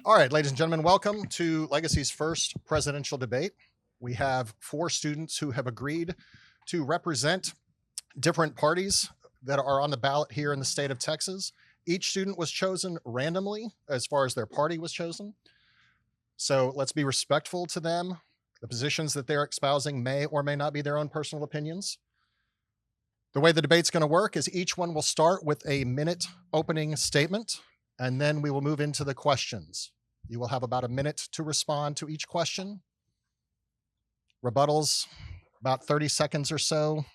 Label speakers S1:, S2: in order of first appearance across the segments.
S1: All right, ladies and gentlemen, welcome to Legacy's first presidential debate. We have four students who have agreed to represent different parties that are on the ballot here in the state of Texas. Each student was chosen randomly as far as their party was chosen. So let's be respectful to them. The positions that they're espousing may or may not be their own personal opinions. The way the debate's going to work is each one will start with a minute opening statement, and then we will move into the questions. You will have about a minute to respond to each question. Rebuttals, about 30 seconds or so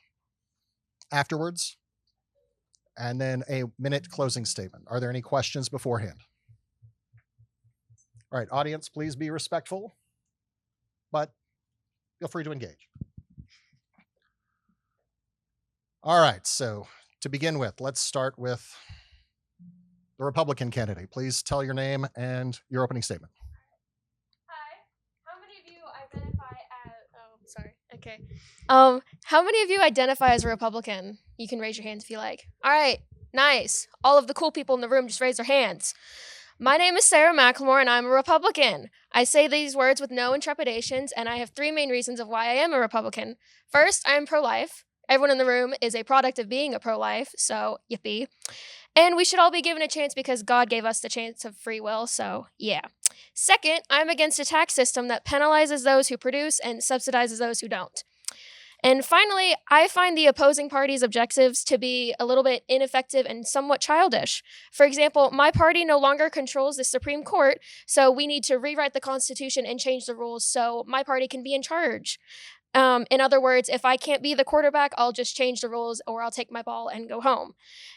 S1: afterwards, and then a minute closing statement. Are there any questions beforehand? All right, audience, please be respectful, but feel free to engage. All right, so to begin with, let's start with the Republican candidate. Please tell your name and your opening statement.
S2: Hi. How many of you identify as? Oh, sorry. Okay. How many of you identify as a Republican? You can raise your hands if you like. All right. Nice. All of the cool people in the room just raise their hands. My name is Sarah McLemore, and I'm a Republican. I say these words with no intrepidations, and I have three main reasons of why I am a Republican. First, I am pro-life. Everyone in the room is a product of being a pro-life, so yippee. And we should all be given a chance because God gave us the chance of free will, so yeah. Second, I'm against a tax system that penalizes those who produce and subsidizes those who don't. And finally, I find the opposing party's objectives to be a little bit ineffective and somewhat childish. For example, my party no longer controls the Supreme Court, so we need to rewrite the Constitution and change the rules so my party can be in charge. In other words, if I can't be the quarterback, I'll just change the rules or I'll take my ball and go home.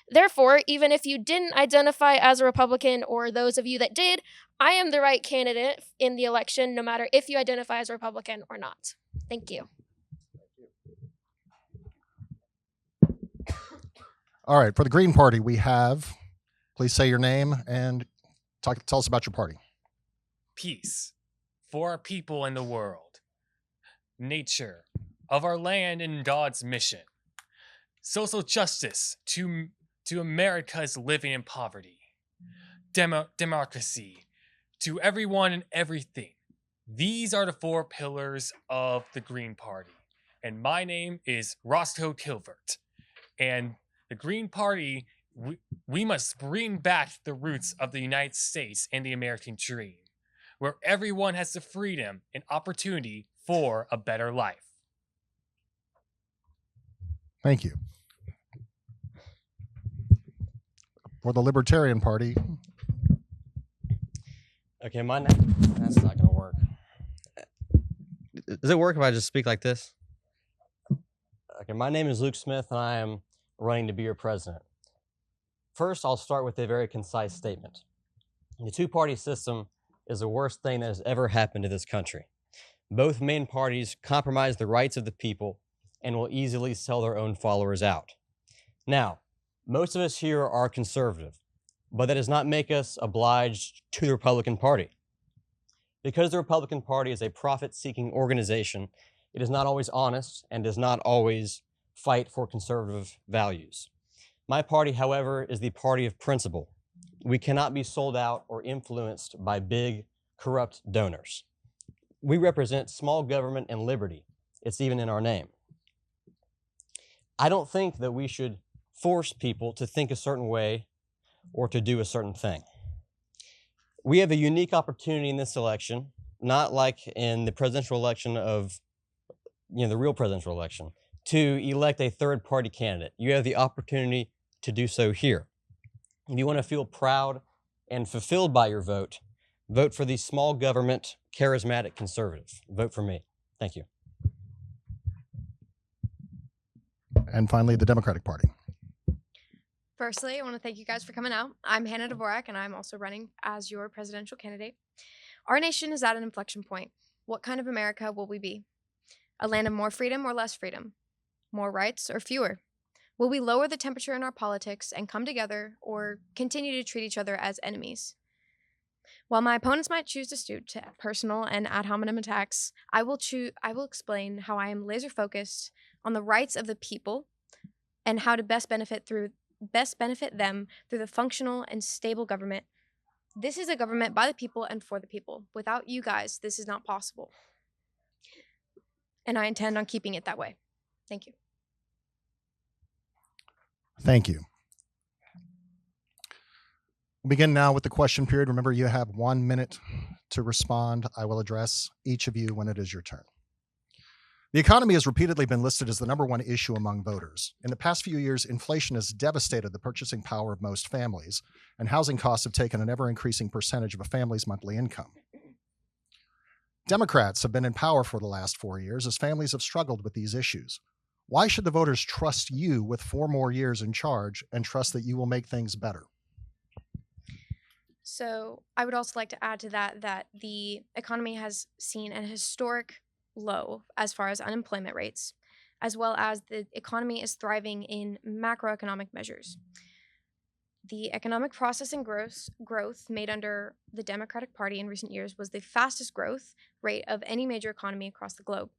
S2: Therefore, even if you didn't identify as a Republican or those of you that did, I am the right candidate in the election, no matter if you identify as a Republican or not. Thank you.
S1: All right, for the Green Party, we have, please say your name and tell us about your party.
S3: Peace for our people and the world, nature of our land and God's mission, social justice to America's living in poverty, democracy to everyone and everything. These are the four pillars of the Green Party. And my name is Roscoe Kilvert. And the Green Party, we must bring back the roots of the United States and the American dream, where everyone has the freedom and opportunity for a better life.
S1: Thank you. For the Libertarian Party.
S4: Okay, my name. That's not gonna work. Does it work if I just speak like this? Okay, my name is Luke Smith, and I am running to be your president. First, I'll start with a very concise statement. The two-party system is the worst thing that has ever happened to this country. Both main parties compromise the rights of the people and will easily sell their own followers out. Now, most of us here are conservative, but that does not make us obliged to the Republican Party. Because the Republican Party is a profit-seeking organization, it is not always honest and does not always fight for conservative values. My party, however, is the party of principle. We cannot be sold out or influenced by big, corrupt donors. We represent small government and liberty. It's even in our name. I don't think that we should force people to think a certain way or to do a certain thing. We have a unique opportunity in this election, not like in the presidential election of, the real presidential election, to elect a third-party candidate. You have the opportunity to do so here. If you want to feel proud and fulfilled by your vote, vote for the small government, charismatic conservative. Vote for me. Thank you.
S1: And finally, the Democratic Party.
S5: Firstly, I want to thank you guys for coming out. I'm Hannah Dvorak, and I'm also running as your presidential candidate. Our nation is at an inflection point. What kind of America will we be? A land of more freedom or less freedom? More rights or fewer? Will we lower the temperature in our politics and come together, or continue to treat each other as enemies? While my opponents might choose to stoop to personal and ad hominem attacks, I will explain how I am laser focused on the rights of the people and how to best benefit them through the functional and stable government This is a government by the people and for the people. Without you guys, this is not possible. And I intend on keeping it that way. Thank you.
S1: Thank you. We'll begin now with the question period. Remember, you have 1 minute to respond. I will address each of you when it is your turn. The economy has repeatedly been listed as the number one issue among voters. In the past few years, inflation has devastated the purchasing power of most families, and housing costs have taken an ever-increasing percentage of a family's monthly income. Democrats have been in power for the last 4 years as families have struggled with these issues. Why should the voters trust you with 4 more years in charge and trust that you will make things better?
S5: So I would also like to add to that the economy has seen an historic low as far as unemployment rates, as well as the economy is thriving in macroeconomic measures. The economic process and growth made under the Democratic Party in recent years was the fastest growth rate of any major economy across the globe.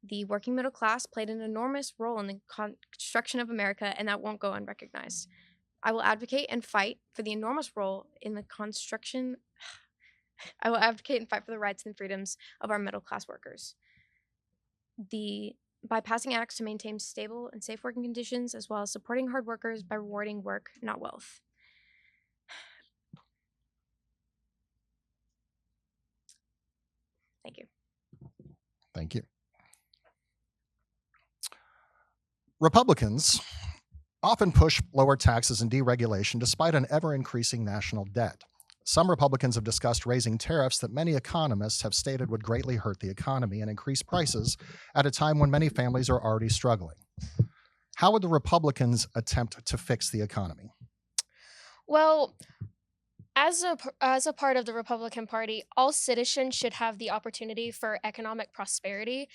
S5: The working middle class played an enormous role in the construction of America, and that won't go unrecognized. I will advocate and fight for the enormous role in the construction. I will advocate and fight for the rights and freedoms of our middle class workers. By passing acts to maintain stable and safe working conditions, as well as supporting hard workers by rewarding work, not wealth. Thank you.
S1: Thank you. Republicans often push lower taxes and deregulation despite an ever-increasing national debt. Some Republicans have discussed raising tariffs that many economists have stated would greatly hurt the economy and increase prices at a time when many families are already struggling. How would the Republicans attempt to fix the economy?
S2: Well, as a part of the Republican Party, all citizens should have the opportunity for economic prosperity,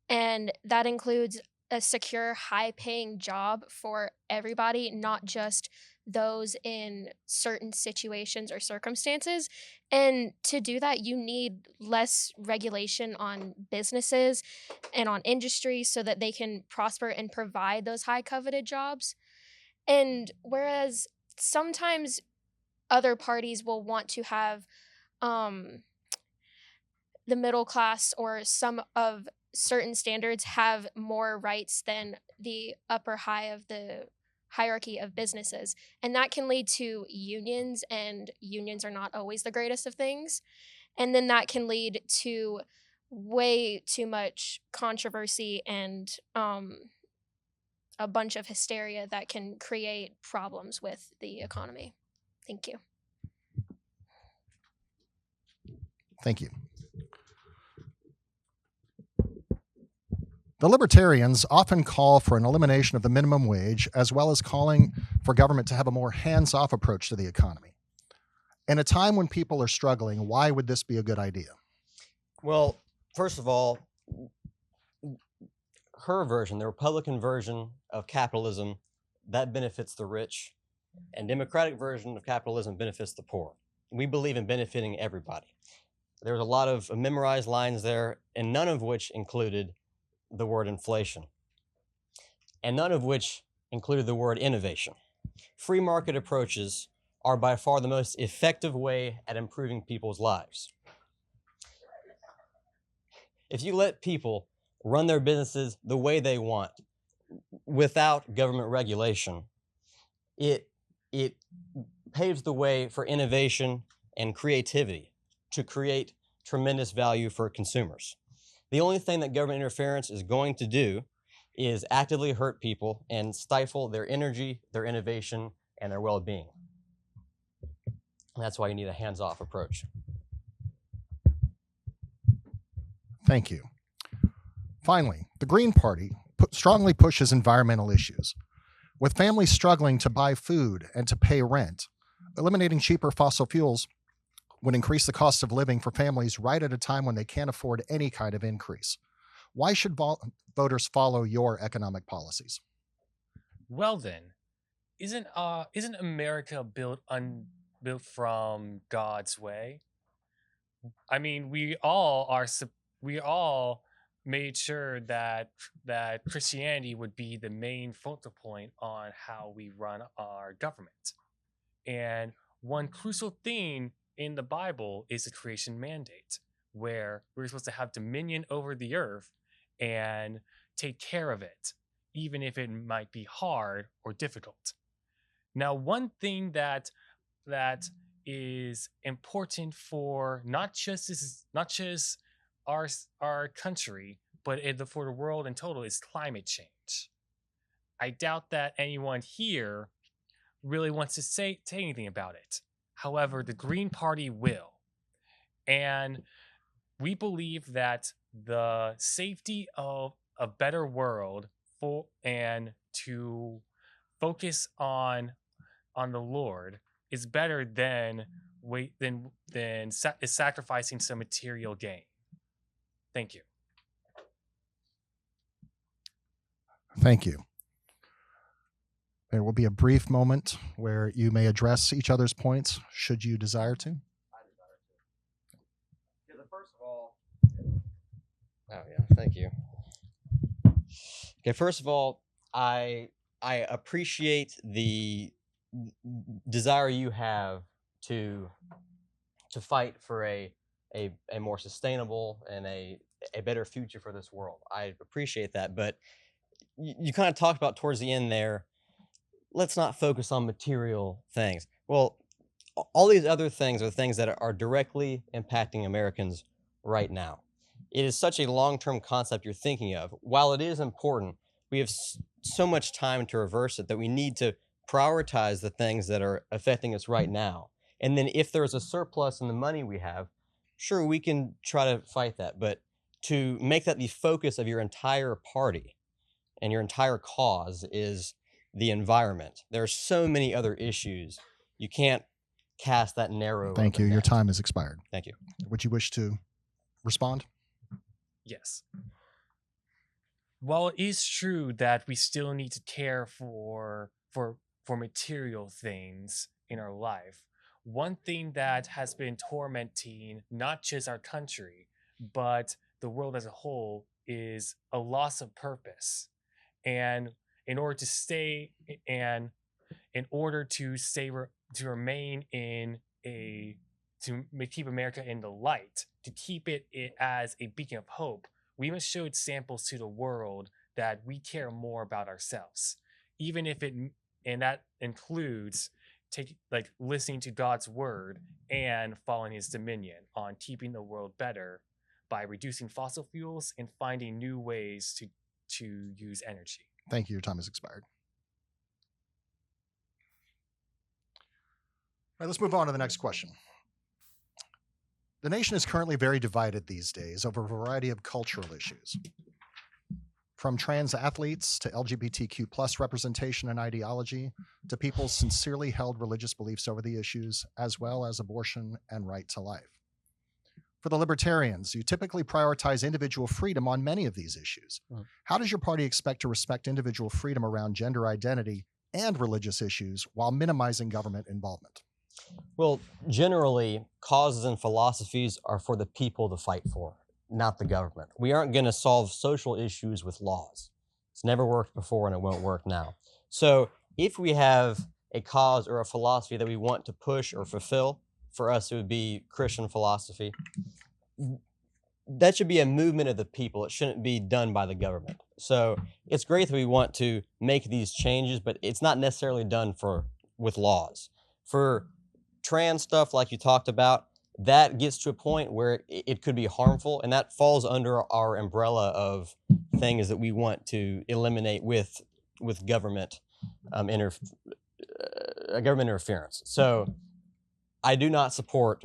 S2: and that includes a secure, high-paying job for everybody, not just those in certain situations or circumstances. And to do that, you need less regulation on businesses and on industry so that they can prosper and provide those high coveted jobs. And whereas sometimes other parties will want to have um, the middle class or some of certain standards have more rights than the upper high of the hierarchy of businesses. And that can lead to unions, and unions are not always the greatest of things. And then that can lead to way too much controversy and a bunch of hysteria that can create problems with the economy. Thank you.
S1: Thank you. The Libertarians often call for an elimination of the minimum wage, as well as calling for government to have a more hands-off approach to the economy. In a time when people are struggling, why would this be a good idea?
S4: Well, first of all, her version, the Republican version of capitalism, that benefits the rich, and Democratic version of capitalism benefits the poor. We believe in benefiting everybody. There was a lot of memorized lines there, and none of which included the word inflation, and none of which included the word innovation. Free market approaches are by far the most effective way at improving people's lives. If you let people run their businesses the way they want without government regulation, it paves the way for innovation and creativity to create tremendous value for consumers. The only thing that government interference is going to do is actively hurt people and stifle their energy, their innovation, and their well-being. That's why you need a hands-off approach.
S1: Thank you. Finally, the Green Party strongly pushes environmental issues. With families struggling to buy food and to pay rent, eliminating cheaper fossil fuels would increase the cost of living for families right at a time when they can't afford any kind of increase. Why should voters follow your economic policies?
S3: Well then, isn't America built from God's way? I mean, we all made sure that Christianity would be the main focal point on how we run our government. And one crucial thing in the Bible is the creation mandate, where we're supposed to have dominion over the earth and take care of it, even if it might be hard or difficult. Now, one thing that is important for not just our country, but for the world in total, is climate change. I doubt that anyone here really wants to say anything about it. However, the Green Party will. And we believe that the safety of a better world and to focus on the Lord is better than sacrificing some material gain. Thank you.
S1: Thank you. There will be a brief moment where you may address each other's points, should you desire to.
S4: First of all, thank you. Okay, first of all, I appreciate the desire you have to fight for a more sustainable and a better future for this world. I appreciate that, but you kind of talked about towards the end there, let's not focus on material things. Well, all these other things are things that are directly impacting Americans right now. It is such a long-term concept you're thinking of. While it is important, we have so much time to reverse it that we need to prioritize the things that are affecting us right now. And then if there's a surplus in the money we have, sure, we can try to fight that. But to make that the focus of your entire party and your entire cause is the environment. There are so many other issues. You can't cast that narrow.
S1: Thank you. Your time has expired.
S4: Thank you.
S1: Would you wish to respond?
S3: Yes. While it is true that we still need to care for material things in our life, one thing that has been tormenting not just our country, but the world as a whole is a loss of purpose. And in order to remain to keep America in the light, to keep it as a beacon of hope, we must show examples to the world that we care more about ourselves, even if that includes listening to God's word and following his dominion on keeping the world better by reducing fossil fuels and finding new ways to use energy.
S1: Thank you. Your time has expired. All right, let's move on to the next question. The nation is currently very divided these days over a variety of cultural issues, from trans athletes to LGBTQ plus representation and ideology, to people's sincerely held religious beliefs over the issues, as well as abortion and right to life. For the libertarians, you typically prioritize individual freedom on many of these issues. How does your party expect to respect individual freedom around gender identity and religious issues while minimizing government involvement?
S4: Well, generally, causes and philosophies are for the people to fight for, not the government. We aren't going to solve social issues with laws. It's never worked before and it won't work now. So if we have a cause or a philosophy that we want to push or fulfill, for us it would be Christian philosophy, that should be a movement of the people. It shouldn't be done by the government. So it's great that we want to make these changes, but it's not necessarily done with laws. For trans stuff like you talked about, that gets to a point where it could be harmful, and that falls under our umbrella of things that we want to eliminate with government interference. So I do not support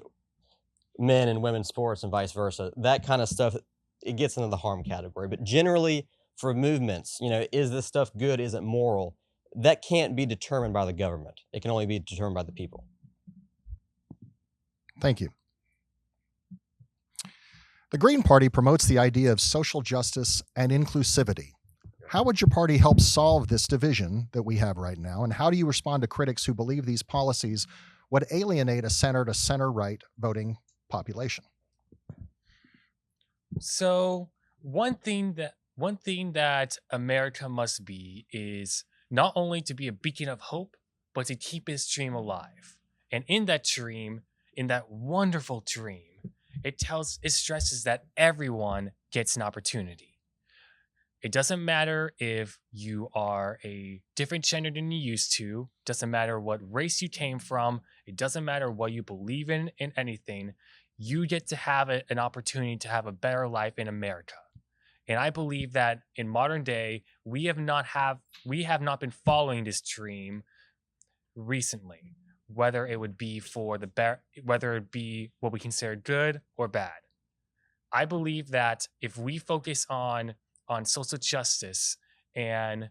S4: men and women's sports and vice versa. That kind of stuff, it gets into the harm category. But generally, for movements, is this stuff good? Is it moral? That can't be determined by the government. It can only be determined by the people.
S1: Thank you. The Green Party promotes the idea of social justice and inclusivity. How would your party help solve this division that we have right now? And how do you respond to critics who believe these policies would alienate a center to center-right voting population?
S3: So one thing that America must be is not only to be a beacon of hope, but to keep its dream alive. And in that dream in that wonderful dream, it stresses that everyone gets an opportunity. It doesn't matter if you are a different gender than you used to, doesn't matter what race you came from, it doesn't matter what you believe in anything. You get to have an opportunity to have a better life in America. And I believe that in modern day, we have not been following this dream recently, whether it would be whether it be what we consider good or bad. I believe that if we focus on social justice and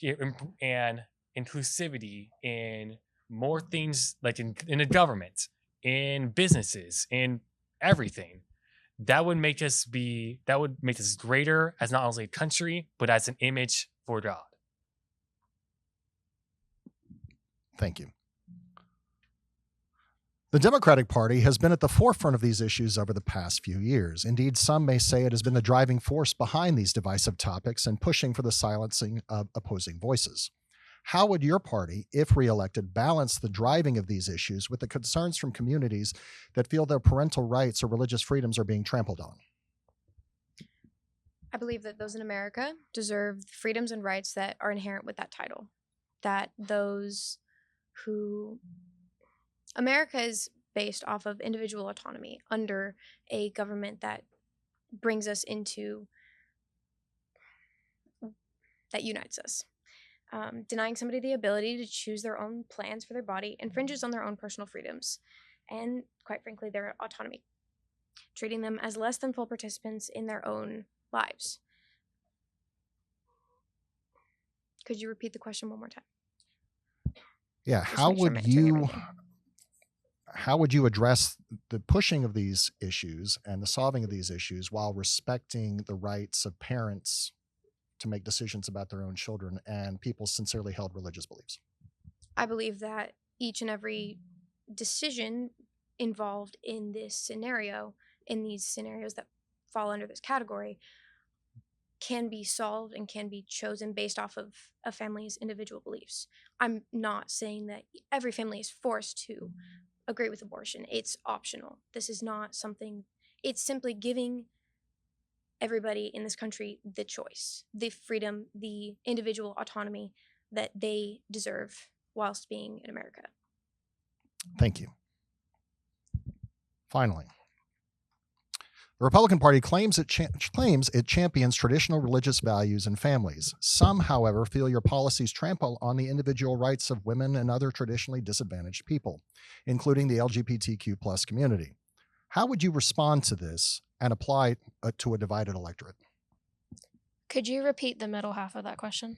S3: inclusivity in more things, like in the government, in businesses, in everything, that would make us greater as not only a country, but as an image for God.
S1: Thank you. The Democratic Party has been at the forefront of these issues over the past few years. Indeed, some may say it has been the driving force behind these divisive topics and pushing for the silencing of opposing voices. How would your party, if reelected, balance the driving of these issues with the concerns from communities that feel their parental rights or religious freedoms are being trampled on?
S5: I believe that those in America deserve freedoms and rights that are inherent with that title. That those who... America is based off of individual autonomy under a government that brings us into... that unites us. Denying somebody the ability to choose their own plans for their body infringes on their own personal freedoms and, quite frankly, their autonomy, treating them as less than full participants in their own lives. Could you repeat the question one more time?
S1: Yeah,
S5: Just make sure I'm answering everything.
S1: how would you address the pushing of these issues and the solving of these issues while respecting the rights of parents to make decisions about their own children and people's sincerely held religious beliefs?
S5: I believe that each and every decision involved in this scenario, in these scenarios that fall under this category, can be solved and can be chosen based off of a family's individual beliefs. I'm not saying that every family is forced to agree with abortion. It's optional. This is not something, it's simply giving everybody in this country the choice, the freedom, the individual autonomy that they deserve whilst being in America.
S1: Thank you. Finally, the Republican Party claims it champions traditional religious values and families. Some, however, feel your policies trample on the individual rights of women and other traditionally disadvantaged people, including the LGBTQ plus community. How would you respond to this and apply to a divided electorate?
S2: Could you repeat the middle half of that question?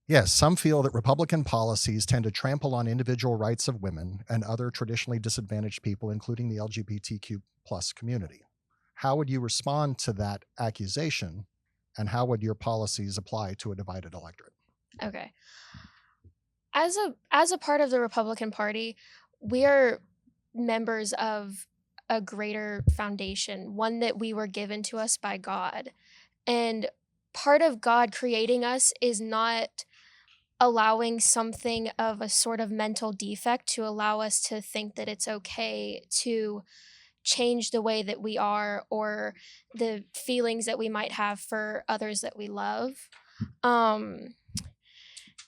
S1: Yes, some feel that Republican policies tend to trample on individual rights of women and other traditionally disadvantaged people, including the LGBTQ plus community. How would you respond to that accusation, and how would your policies apply to a divided electorate?
S2: Okay. As a part of the Republican Party, we are members of a greater foundation, one that we were given to us by God. And part of God creating us is not allowing something of a sort of mental defect to allow us to think that it's okay to change the way that we are or the feelings that we might have for others that we love.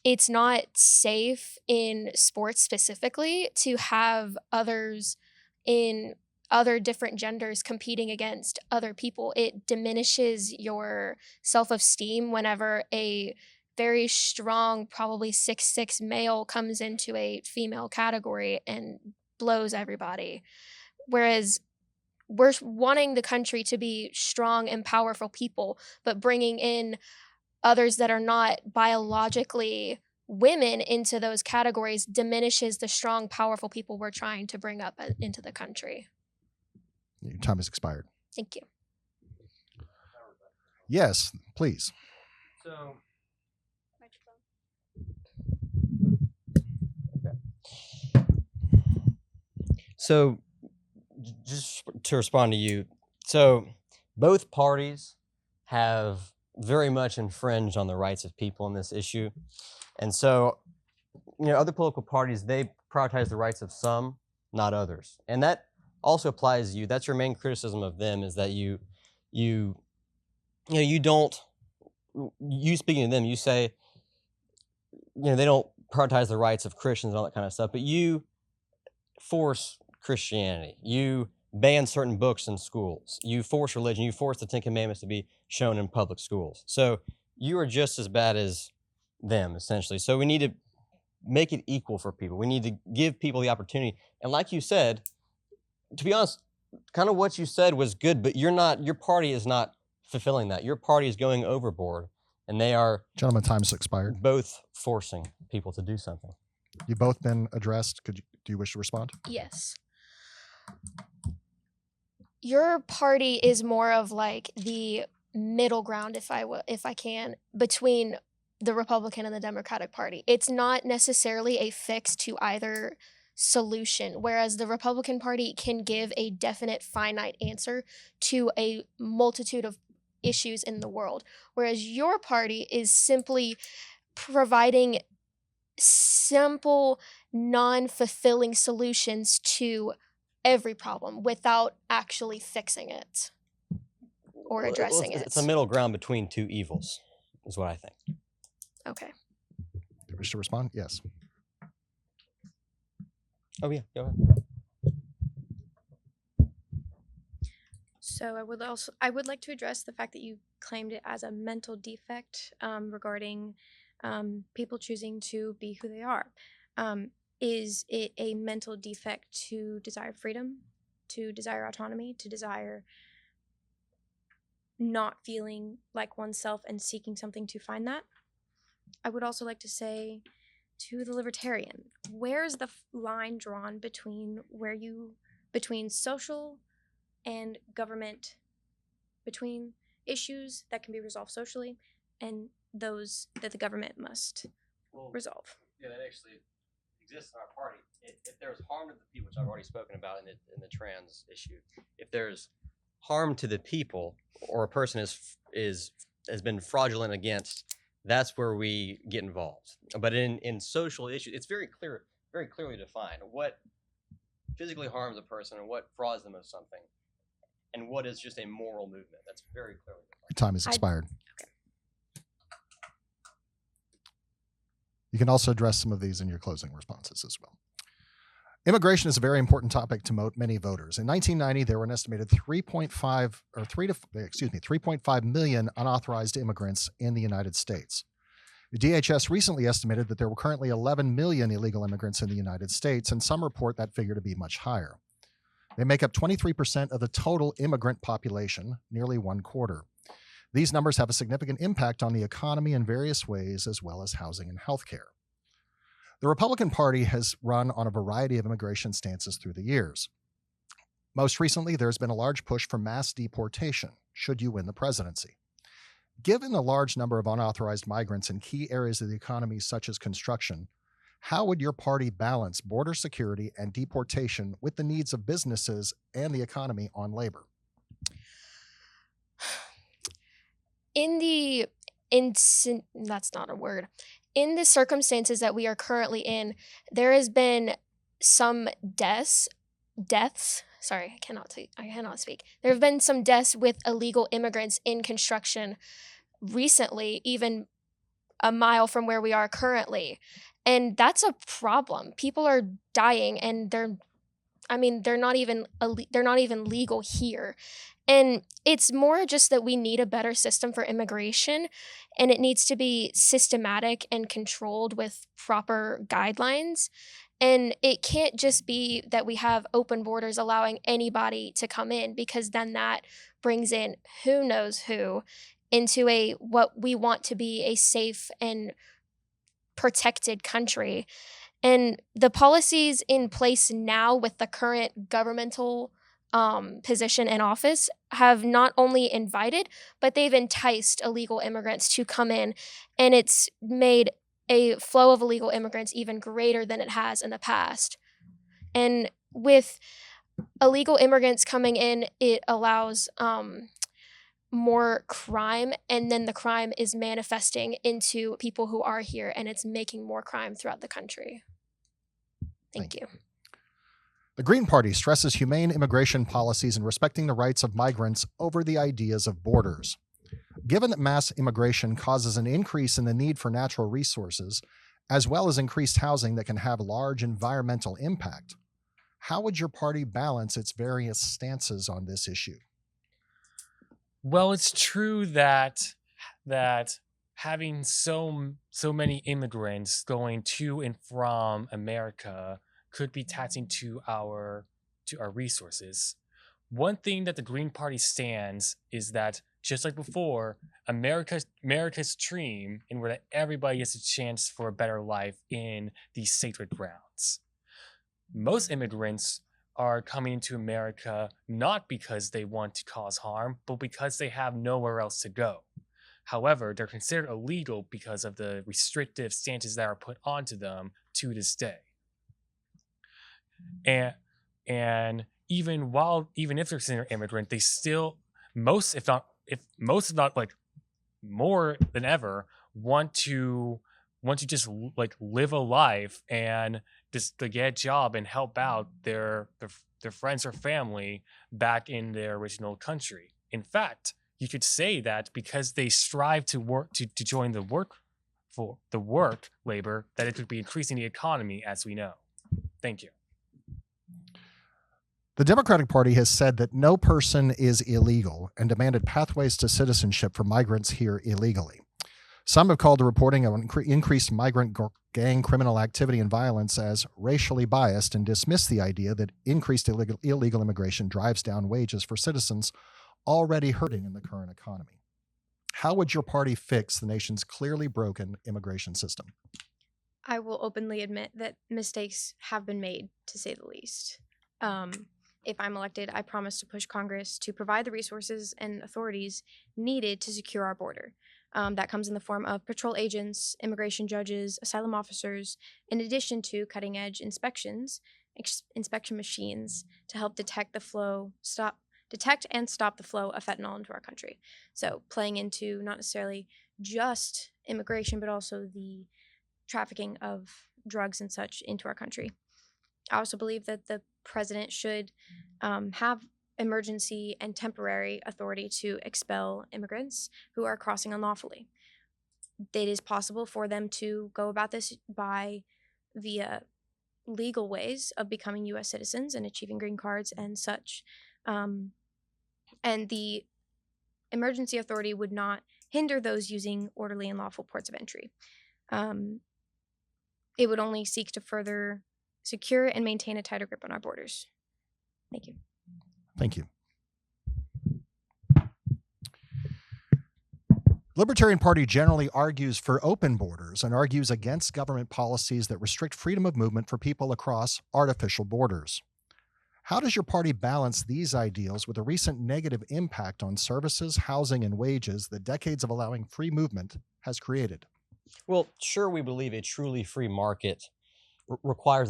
S2: It's not safe in sports specifically to have others in other different genders competing against other people. It diminishes your self-esteem whenever a very strong, probably 6'6" male comes into a female category and blows everybody. Whereas we're wanting the country to be strong and powerful people, but bringing in others that are not biologically women into those categories diminishes the strong, powerful people we're trying to bring up into the country.
S1: Your time has expired.
S2: Thank you.
S1: Yes, please.
S4: So, just to respond to you, so both parties have very much infringed on the rights of people in this issue. And so, other political parties, they prioritize the rights of some not others. And that also applies to you. That's your main criticism of them, is that you don't, you speaking to them, you say, they don't prioritize the rights of Christians and all that kind of stuff, but you force Christianity. You ban certain books in schools. You force religion. You force the Ten Commandments to be shown in public schools. So you are just as bad as them, essentially. So we need to make it equal for people. We need to give people the opportunity. And like you said, to be honest, kind of what you said was good, but your party is not fulfilling that. Your party is going overboard, and they are,
S1: Gentlemen, time's expired.
S4: both forcing people to do something.
S1: You've both been addressed. Do you wish to respond?
S2: Yes. Your party is more of like the middle ground, if I can, between the Republican and the Democratic Party. It's not necessarily a fix to either solution, whereas the Republican Party can give a definite finite answer to a multitude of issues in the world, whereas your party is simply providing simple, non-fulfilling solutions to every problem without actually fixing it or addressing
S4: It's
S2: it.
S4: a middle ground between two evils, is what I think.
S2: Okay.
S1: Do you wish to respond? Yes.
S4: Oh, yeah, go ahead.
S5: So I would like to address the fact that you claimed it as a mental defect regarding people choosing to be who they are. Is it a mental defect to desire freedom, to desire autonomy, to desire not feeling like oneself and seeking something to find that? I would also like to say to the libertarian, where's the line drawn between social and government, between issues that can be resolved socially and those that the government must resolve?
S4: Yeah, that actually exists in our party. If there's harm to the people, which I've already spoken about in the trans issue, if there's harm to the people, or a person has been fraudulent against, that's where we get involved. But in social issues, it's very clearly defined what physically harms a person and what frauds them of something, and what is just a moral movement. That's very clearly defined.
S1: Your time has expired.
S5: Okay.
S1: You can also address some of these in your closing responses as well. Immigration is a very important topic to many voters. In 1990, there were an estimated 3.5 million unauthorized immigrants in the United States. The DHS recently estimated that there were currently 11 million illegal immigrants in the United States, and some report that figure to be much higher. They make up 23% of the total immigrant population, nearly one quarter. These numbers have a significant impact on the economy in various ways, as well as housing and healthcare. The Republican Party has run on a variety of immigration stances through the years. Most recently, there's been a large push for mass deportation, should you win the presidency. Given the large number of unauthorized migrants in key areas of the economy, such as construction, how would your party balance border security and deportation with the needs of businesses and the economy on labor?
S2: That's not a word. In the circumstances that we are currently in, there has been some deaths. Sorry, I cannot speak. There have been some deaths with illegal immigrants in construction recently, even a mile from where we are currently. And that's a problem. People are dying, and they're not even legal here. And it's more just that we need a better system for immigration, and it needs to be systematic and controlled with proper guidelines. And it can't just be that we have open borders allowing anybody to come in, because then that brings in who knows who into what we want to be a safe and protected country. And the policies in place now with the current governmental position in office have not only invited, but they've enticed illegal immigrants to come in, and it's made a flow of illegal immigrants even greater than it has in the past. And with illegal immigrants coming in, it allows more crime, and then the crime is manifesting into people who are here, and it's making more crime throughout the country. Thank you.
S1: The Green Party stresses humane immigration policies and respecting the rights of migrants over the ideas of borders. Given that mass immigration causes an increase in the need for natural resources, as well as increased housing that can have large environmental impact, how would your party balance its various stances on this issue?
S3: Well, it's true that having so many immigrants going to and from America could be taxing to our resources. One thing that the Green Party stands is that, just like before, America's dream, and where that everybody gets a chance for a better life in these sacred grounds. Most immigrants are coming into America not because they want to cause harm, but because they have nowhere else to go. However, they're considered illegal because of the restrictive stances that are put onto them to this day. And even if they're considered immigrant, they still most if not like more than ever want to just like live a life and just to get a job and help out their friends or family back in their original country. In fact, you could say that because they strive to work to join the work labor, that it could be increasing the economy, as we know. Thank you.
S1: The Democratic Party has said that no person is illegal and demanded pathways to citizenship for migrants here illegally. Some have called the reporting of increased migrant gang criminal activity and violence as racially biased and dismissed the idea that increased illegal immigration drives down wages for citizens already hurting in the current economy. How would your party fix the nation's clearly broken immigration system?
S5: I will openly admit that mistakes have been made, to say the least. If I'm elected, I promise to push Congress to provide the resources and authorities needed to secure our border. That comes in the form of patrol agents, immigration judges, asylum officers, in addition to cutting-edge inspection machines to help detect and stop the flow of fentanyl into our country. So playing into not necessarily just immigration, but also the trafficking of drugs and such into our country. I also believe that the president should have emergency and temporary authority to expel immigrants who are crossing unlawfully. It is possible for them to go about this via legal ways of becoming U.S. citizens and achieving green cards and such. And the emergency authority would not hinder those using orderly and lawful ports of entry. It would only seek to further secure and maintain a tighter grip on our borders. Thank you.
S1: Thank you. Libertarian Party generally argues for open borders and argues against government policies that restrict freedom of movement for people across artificial borders. How does your party balance these ideals with the recent negative impact on services, housing, and wages that decades of allowing free movement has created?
S4: Well, sure, we believe a truly free market requires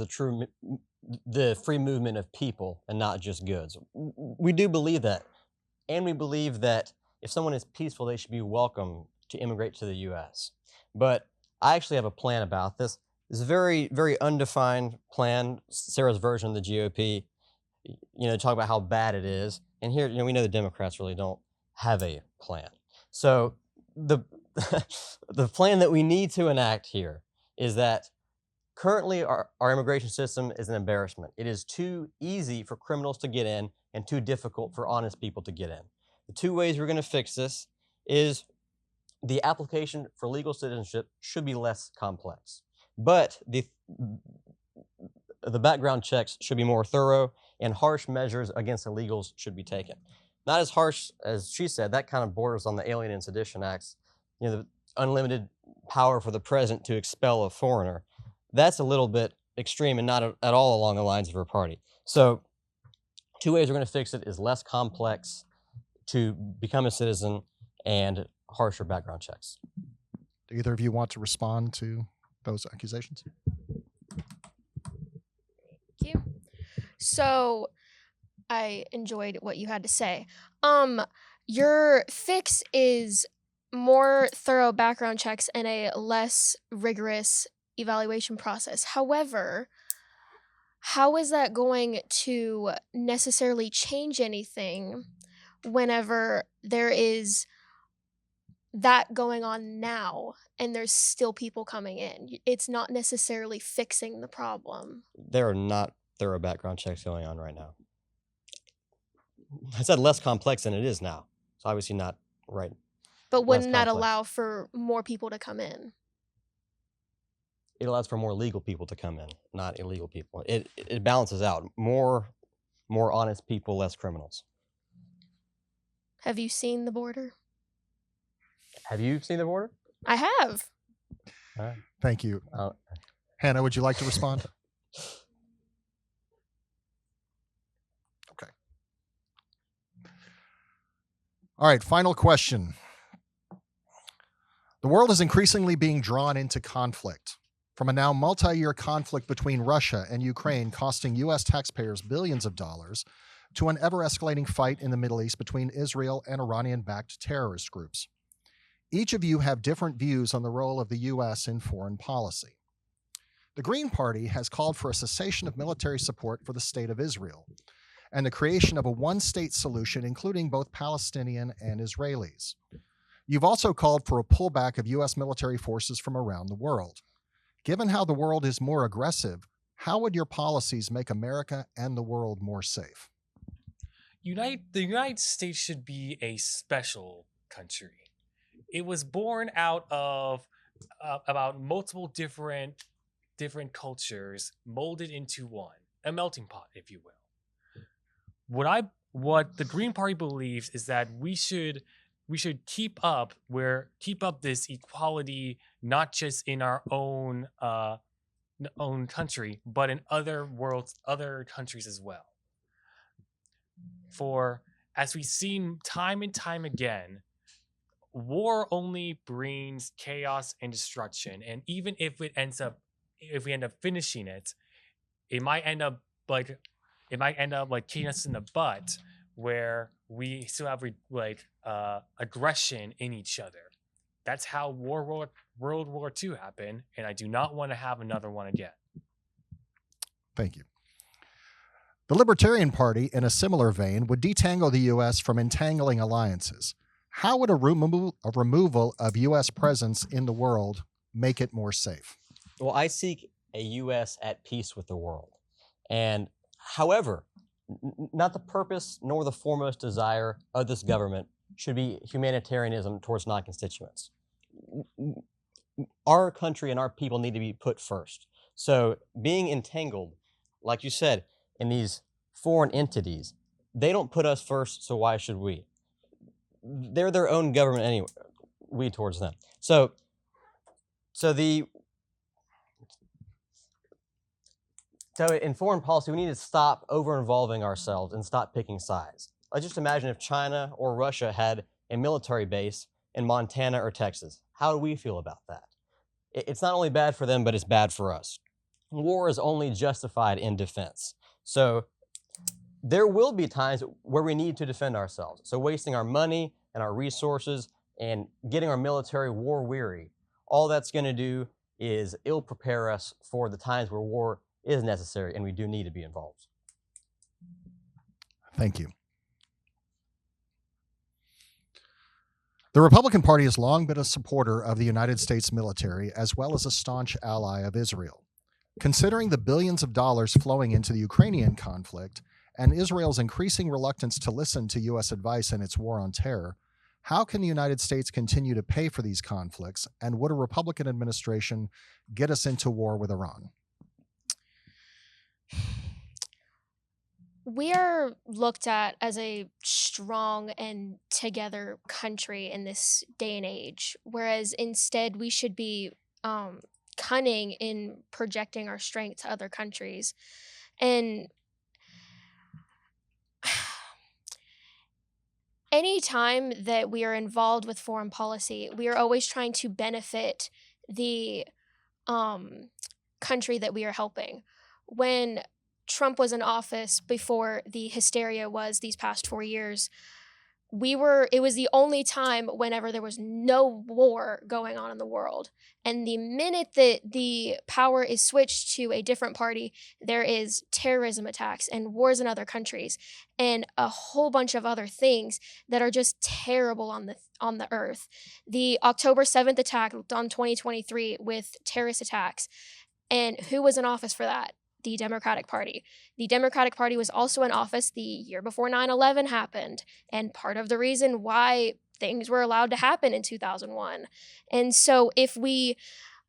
S4: the free movement of people and not just goods. We do believe that. And we believe that if someone is peaceful, they should be welcome to immigrate to the U.S. But I actually have a plan about this. It's a very, very undefined plan, Sarah's version of the GOP, talk about how bad it is. And here, we know the Democrats really don't have a plan. So the the plan that we need to enact here is that currently our immigration system is an embarrassment. It is too easy for criminals to get in and too difficult for honest people to get in. The two ways we're going to fix this is the application for legal citizenship should be less complex, but the background checks should be more thorough and harsh measures against illegals should be taken. Not as harsh as she said, that kind of borders on the Alien and Sedition Acts, the unlimited power for the president to expel a foreigner. That's a little bit extreme and not at all along the lines of her party. So two ways we're going to fix it is less complex to become a citizen and harsher background checks.
S1: Do either of you want to respond to those accusations?
S2: Thank you. So I enjoyed what you had to say. Your fix is more thorough background checks and a less rigorous evaluation process. However, how is that going to necessarily change anything whenever there is that going on now and there's still people coming in? It's not necessarily fixing the problem.
S4: There are not thorough background checks going on right now. I said less complex than it is now. It's obviously not right.
S2: But
S4: Less
S2: wouldn't that
S4: complex.
S2: allow for more people to come in?
S4: It allows for more legal people to come in, not illegal people. It balances out. More honest people, less criminals.
S2: Have you seen the border?
S4: Have you seen the border?
S2: I have.
S4: All right.
S1: Thank you.
S4: Uh,
S1: Hannah, would you like to respond? Okay. All right, final question. The world is increasingly being drawn into conflict. From a now multi-year conflict between Russia and Ukraine costing U.S. taxpayers billions of dollars to an ever-escalating fight in the Middle East between Israel and Iranian-backed terrorist groups. Each of you have different views on the role of the U.S. in foreign policy. The Green Party has called for a cessation of military support for the state of Israel and the creation of a one-state solution including both Palestinian and Israelis. You've also called for a pullback of U.S. military forces from around the world. Given how the world is more aggressive, how would your policies make America and the world more safe?
S3: The United States should be a special country. It was born out of about multiple different cultures molded into one, a melting pot, if you will. What the Green Party believes is that we should keep up this equality, not just in our own country, but in other countries as well. For as we've seen time and time again, war only brings chaos and destruction, and even if we end up finishing it, it might end up like kicking us in the butt, where we still have aggression in each other. That's how World War II happened, and I do not want to have another one again.
S1: Thank you. The Libertarian Party, in a similar vein, would detangle the U.S. from entangling alliances. How would a removal of U.S. presence in the world make it more safe?
S4: Well, I seek a U.S. at peace with the world. And however, not the purpose nor the foremost desire of this government should be humanitarianism towards non-constituents. Our country and our people need to be put first. So being entangled, like you said, in these foreign entities, they don't put us first, so why should we? They're their own government anyway, we towards them. So in foreign policy, we need to stop over-involving ourselves and stop picking sides. Let's just imagine if China or Russia had a military base in Montana or Texas. How do we feel about that? It's not only bad for them, but it's bad for us. War is only justified in defense. So there will be times where we need to defend ourselves. So wasting our money and our resources and getting our military war-weary, all that's going to do is ill-prepare us for the times where war is necessary and we do need to be involved.
S1: Thank you. The Republican Party has long been a supporter of the United States military as well as a staunch ally of Israel. Considering the billions of dollars flowing into the Ukrainian conflict and Israel's increasing reluctance to listen to U.S. advice in its war on terror, how can the United States continue to pay for these conflicts, and would a Republican administration get us into war with Iran?
S2: We are looked at as a strong and together country in this day and age, whereas instead we should be cunning in projecting our strength to other countries. And anytime that we are involved with foreign policy, we are always trying to benefit the country that we are helping. When Trump was in office, before the hysteria was these past 4 years, it was the only time whenever there was no war going on in the world. And the minute that the power is switched to a different party, there is terrorism attacks and wars in other countries and a whole bunch of other things that are just terrible on the earth. The October 7th attack on 2023 with terrorist attacks. And who was in office for that? The Democratic Party. The Democratic Party was also in office the year before 9/11 happened, and part of the reason why things were allowed to happen in 2001. And so if we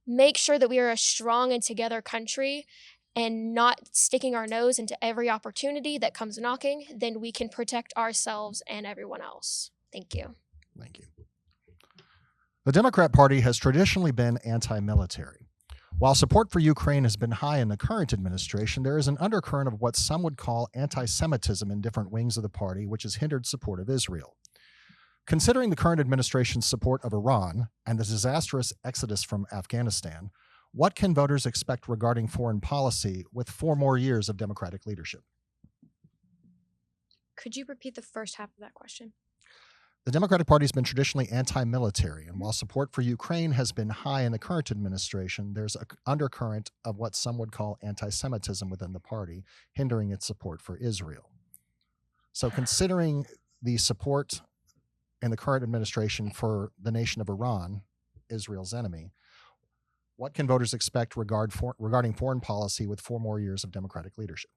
S2: make sure that we are a strong and together country and not sticking our nose into every opportunity that comes knocking, then we can protect ourselves and everyone else. Thank you.
S1: Thank you. The Democrat Party has traditionally been anti-military. While support for Ukraine has been high in the current administration, there is an undercurrent of what some would call anti-Semitism in different wings of the party, which has hindered support of Israel. Considering the current administration's support of Iran and the disastrous exodus from Afghanistan, what can voters expect regarding foreign policy with 4 more years of Democratic leadership?
S5: Could you repeat the first half of that question?
S1: The Democratic Party has been traditionally anti-military, and while support for Ukraine has been high in the current administration, there's an undercurrent of what some would call anti-Semitism within the party, hindering its support for Israel. So considering the support in the current administration for the nation of Iran, Israel's enemy, what can voters expect regarding foreign policy with 4 more years of Democratic leadership?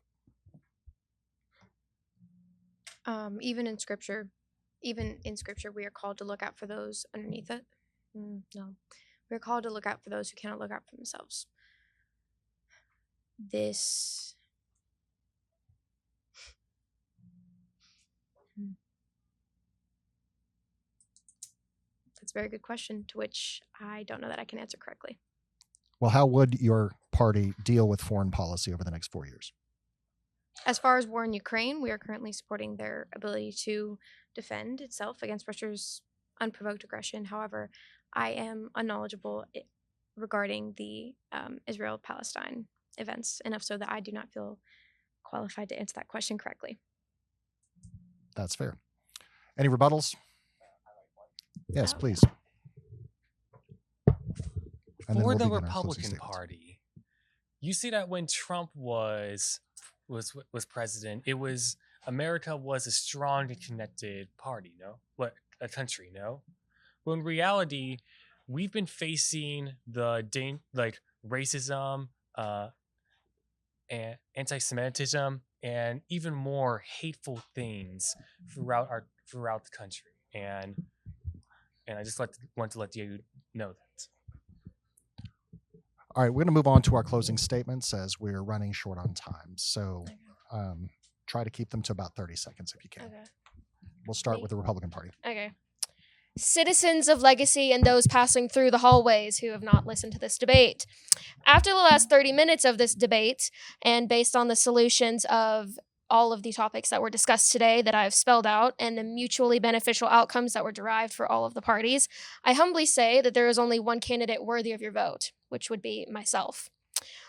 S5: Even in scripture, we are called to look out for those underneath it. No, we're called to look out for those who cannot look out for themselves. That's a very good question, to which I don't know that I can answer correctly.
S1: Well, how would your party deal with foreign policy over the next 4 years?
S5: As far as war in Ukraine, we are currently supporting their ability to defend itself against Russia's unprovoked aggression. However, I am unknowledgeable regarding the Israel-Palestine events, enough so that I do not feel qualified to answer that question correctly.
S1: That's fair. Any rebuttals? Yes, please. And then
S3: For
S1: we'll
S3: the
S1: begin our closing
S3: Republican
S1: statements.
S3: Party, you see that when Trump was president, America was a strong and connected party, no? What a country, no? Well, in reality, we've been facing racism, and anti-Semitism, and even more hateful things throughout the country, and I just want to let you know that.
S1: All right, we're going to move on to our closing statements as we're running short on time. So try to keep them to about 30 seconds if you can.
S2: Okay.
S1: We'll start with the Republican Party.
S2: Okay. Citizens of Legacy and those passing through the hallways who have not listened to this debate. After the last 30 minutes of this debate, and based on the solutions of all of the topics that were discussed today that I've spelled out and the mutually beneficial outcomes that were derived for all of the parties, I humbly say that there is only one candidate worthy of your vote, which would be myself.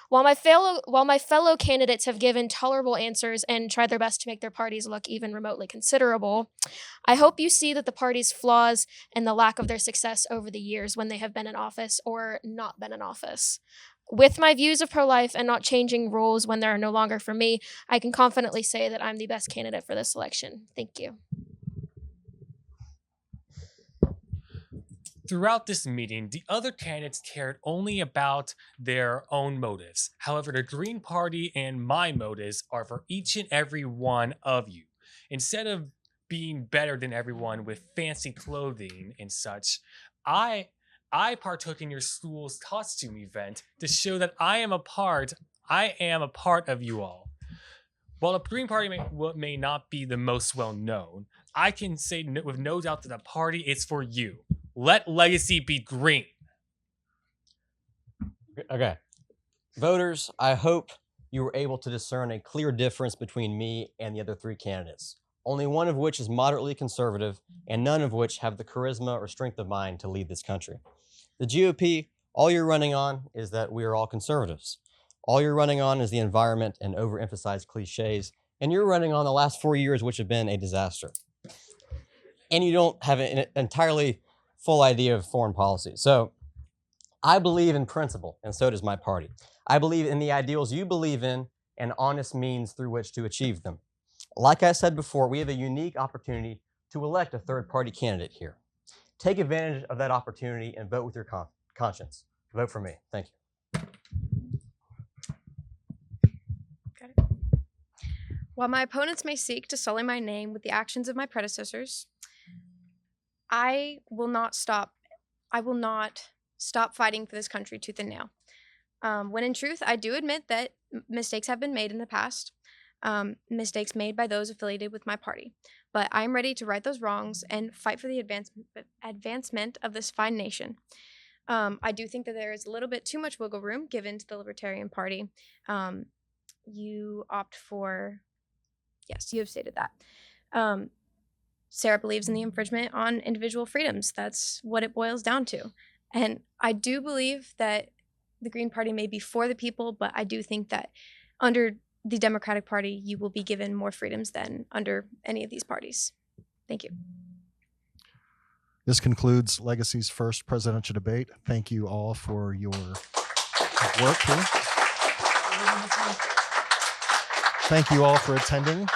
S2: While my fellow candidates have given tolerable answers and tried their best to make their parties look even remotely considerable, I hope you see that the party's flaws and the lack of their success over the years when they have been in office or not been in office. With my views of pro-life and not changing rules when they are no longer for me, I can confidently say that I'm the best candidate for this election. Thank you.
S3: Throughout this meeting, the other candidates cared only about their own motives. However, the Green Party and my motives are for each and every one of you. Instead of being better than everyone with fancy clothing and such, I partook in your school's costume event to show that I am a part of you all. While the Green Party may not be the most well known, I can say with no doubt that the party is for you. Let Legacy be green.
S4: Okay. Voters, I hope you were able to discern a clear difference between me and the other 3 candidates, only one of which is moderately conservative and none of which have the charisma or strength of mind to lead this country. The GOP, all you're running on is that we are all conservatives. All you're running on is the environment and overemphasized cliches, and you're running on the last 4 years, which have been a disaster. and you don't have an entirely full idea of foreign policy. So I believe in principle, and so does my party. I believe in the ideals you believe in and honest means through which to achieve them. Like I said before, we have a unique opportunity to elect a third-party candidate here. Take advantage of that opportunity and vote with your conscience. Vote for me. Thank you.
S5: Got it. While my opponents may seek to sully my name with the actions of my predecessors, I will not stop. I will not stop fighting for this country tooth and nail. When in truth, I do admit that mistakes have been made in the past, mistakes made by those affiliated with my party. But I'm ready to right those wrongs and fight for the advancement of this fine nation. I do think that there is a little bit too much wiggle room given to the Libertarian Party. You opt for, yes, you have stated that. Sarah believes in the infringement on individual freedoms. That's what it boils down to. And I do believe that the Green Party may be for the people, but I do think that under the Democratic Party, you will be given more freedoms than under any of these parties. Thank you.
S1: This concludes Legacy's first presidential debate. Thank you all for your work here. Thank you all for attending.